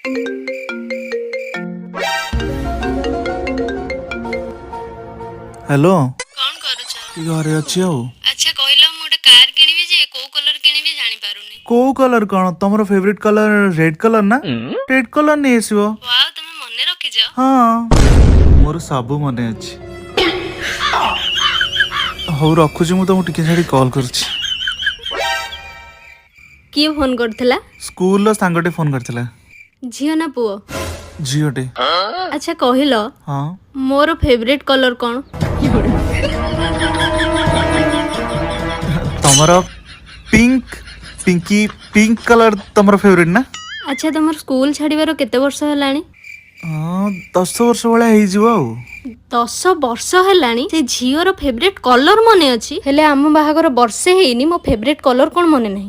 Hello कौन करूछ? घरे अच्छी आओ। अच्छा कहलो मु गोटे कार किनिबी जे को कलर किनिबी जानि पारुनी। को कलर कौन तुम फेवरेट कलर रेड कलर ना रेड कलर नहीं आसो। वाओ तुमे मने रखिज। हाँ मोर सब मन अच्छी। हौ रखुची मु तुमको टिके छाड़ी कॉल करुची। किए फोन करथला? स्कूल सांगटे फोन करथिला। झियो ना पुओ? झीटे। अच्छा कहलो हाँ मोर फेवरेट कलर कौन? तमर पिंक पिंकी पिंक कलर तमर फेवरेट ना। अच्छा तुमर स्कूल छाड़ीबार केते वर्ष हेलानी? हाँ 10 वर्ष भाया हो। 10 वर्ष हेलानी से झियोर फेवरेट कलर मने अछि हेले आम बाहागर वर्षे हेइनी मो फेवरेट कलर कोन मने नाही।